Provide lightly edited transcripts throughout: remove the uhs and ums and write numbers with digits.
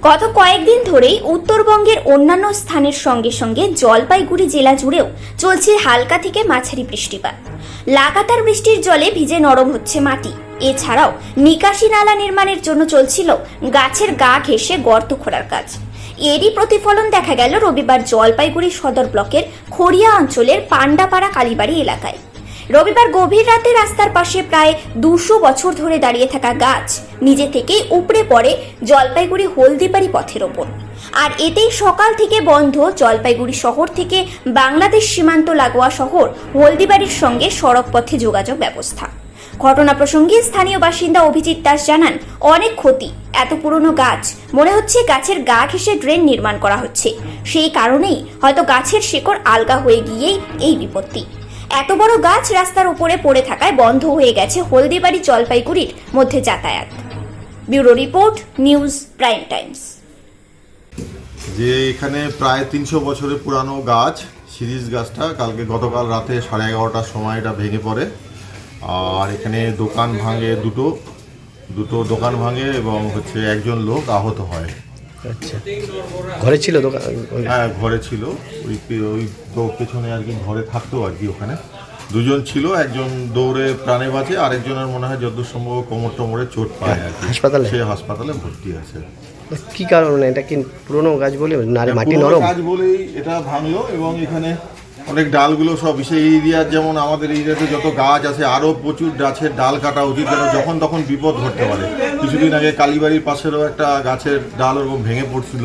গত কয়েকদিন ধরেই উত্তরবঙ্গের অন্যান্য স্থানের সঙ্গে সঙ্গে জলপাইগুড়ি জেলা জুড়েও চলছে হালকা থেকে মাঝারি বৃষ্টিপাত। লাগাতার বৃষ্টির জলে ভিজে নরম হচ্ছে মাটি। এছাড়াও নিকাশি নালা নির্মাণের জন্য চলছিল গাছের গা ঘেঁষে গর্ত খোঁড়ার কাজ। এরই প্রতিফলন দেখা গেল রবিবার জলপাইগুড়ি সদর ব্লকের খড়িয়া অঞ্চলের পান্ডাপাড়া কালীবাড়ি এলাকায়। রবিবার গভীর রাতে রাস্তার পাশে প্রায় 200 বছর ধরে দাঁড়িয়ে থাকা গাছ নিজে থেকেই উপড়ে পড়ে জলপাইগুড়ি হলদিবাড়ি পথের ওপর। আর এতেই সকাল থেকে বন্ধ জলপাইগুড়ি শহর থেকে বাংলাদেশ সীমান্ত লাগোয়া শহর হলদিবাড়ির সঙ্গে সড়ক পথে যোগাযোগ ব্যবস্থা। ঘটনা প্রসঙ্গে স্থানীয় বাসিন্দা অভিজিৎ দাস জানান, অনেক ক্ষতি। এত পুরনো গাছ, মনে হচ্ছে গাছের গা ঘেঁষে ড্রেন নির্মাণ করা হচ্ছে। সেই কারণেই হয়তো গাছের শিকড় আলগা হয়ে গিয়েই এই বিপত্তি। এত বড় গাছ রাস্তার উপরে পড়ে থাকায় বন্ধ হয়ে গেছে হলদিবাড়ি জলপাইগুড়ির মধ্যে যাতায়াত। Bureau report, news prime Times. যে এখানে প্রায় 300 বছরের পুরানো গাছ, সিরিজ গাছটা গতকাল রাতে 11:30টার সময় এটা ভেঙে পড়ে। আর এখানে দোকান ভাঙে, দুটো দোকান ভাঙে এবং একজন লোক আহত হয়। আচ্ছা, ঘরে ছিল দোকান? হ্যাঁ, ঘরে ছিল। ওই তো পেছনে আর কি ঘরে থাকতো আর কি। ওখানে দুজন ছিল, একজন দৌড়ে প্রাণে বাঁচে, আরেকজনের মনে হয় যত সম্ভব কোমর টোমরে চোট পায় আর কি। হাসপাতালে? সে হাসপাতালে ভর্তি আছে। কি কারণে? এটা কি পুরনো গাছ বলে মাটি নরম? গাছ বলেই এটা ভাঙলো। এবং এখানে অনেক ডালগুলো সব সেই এরিয়ার, যেমন আমাদের এরিয়াতে যত গাছ আছে আরও প্রচুর গাছের ডাল কাটা উচিত, যেন যখন তখন বিপদ ঘটতে পারে। কিছুদিন আগে কালীবাড়ির পাশেরও একটা গাছের ডাল ওরকম ভেঙে পড়ছিল।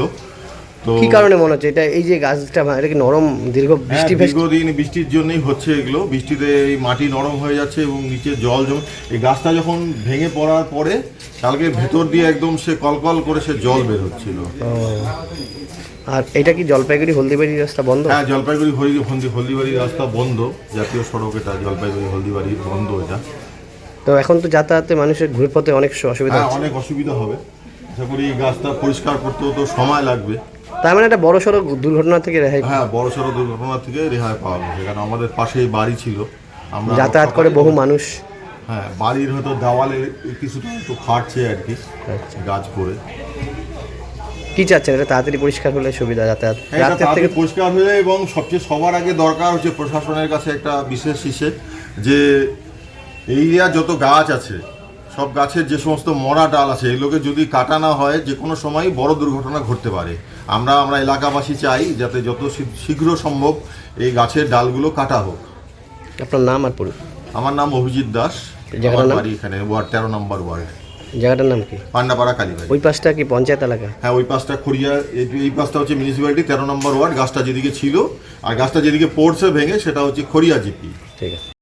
তো কি কারণে মনে হচ্ছে এটা, এই যে গাছটা এটা কি নরম দীর্ঘদিন বৃষ্টির জন্যই হচ্ছে এগুলো। বৃষ্টিতে এই মাটি নরম হয়ে যাচ্ছে এবং নিচে জল জমে। এই গাছটা যখন ভেঙে পড়ার পরে কালকে ভেতর দিয়ে একদম সে কলকল করে সে জল বের হচ্ছিল। আর এটা কি জলপাইগুড়ি হলদিবাড়ি রাস্তা বন্ধ? হ্যাঁ, জলপাইগুড়ি হলদিবাড়ি রাস্তা বন্ধ। জাতীয় সড়ক এটা, জলপাইগুড়ি হলদিবাড়ি বন্ধ এটা। তো এখন তো যাতায়াতে মানুষের ঘুরে পথে অনেক অসুবিধা হচ্ছে। অনেক অসুবিধা হবে। আশা করি এই গাছটা পরিষ্কার করতেও তো সময় লাগবে। তার মানে একটা বড় সড়ো দুর্ঘটনা থেকে রেহাই? হ্যাঁ, বড় সড়ো দুর্ঘটনা থেকে রেহাই পাওয়া গেছে। কারণ আমাদের পাশেই বাড়ি ছিল, আমরা যাতায়াত করে বহু মানুষ। হ্যাঁ, বাড়ির হয়তো দেওয়ালে কিছুটা একটু ফাটছে আর কি। আচ্ছা, গাছ পড়ে। কি চাচ্ছেন এটা তাড়াতাড়ি পরিষ্কার হলে সুবিধা যাতায়াত? রাতের থেকে পরিষ্কার হলে, এবং সবার আগে দরকার হচ্ছে প্রশাসনের কাছে একটা বিশেষ হিসেব, যে এই এরিয়া যত গাছ আছে সব গাছের যে সমস্ত মরা ডাল আছে এগুলোকে যদি কাটা না হয়, যে কোনো সময় বড় দুর্ঘটনা ঘটতে পারে। আমরা এলাকাবাসী চাই যাতে যত শীঘ্র সম্ভব এই গাছের ডালগুলো কাটা হোক। আপনার নাম আর পরি? আমার নাম অভিজিৎ দাস। জায়গাটার নাম? এখানে ওয়ার্ড 13 নম্বর ওয়ার্ড। জায়গাটার নাম কি? পান্ডাপাড়া কালীবাড়ি। ওই পাশটা কি পঞ্চায়েত এলাকা? হ্যাঁ, ওই পাশটা খড়িয়া, এই পাশটা হচ্ছে মিউনিসিপ্যালিটি 13 নম্বর ওয়ার্ড। গাছটা যেদিকে ছিল আর গাছটা যেদিকে পড়ছে ভেঙে, সেটা হচ্ছে খড়িয়া জিপি। ঠিক আছে।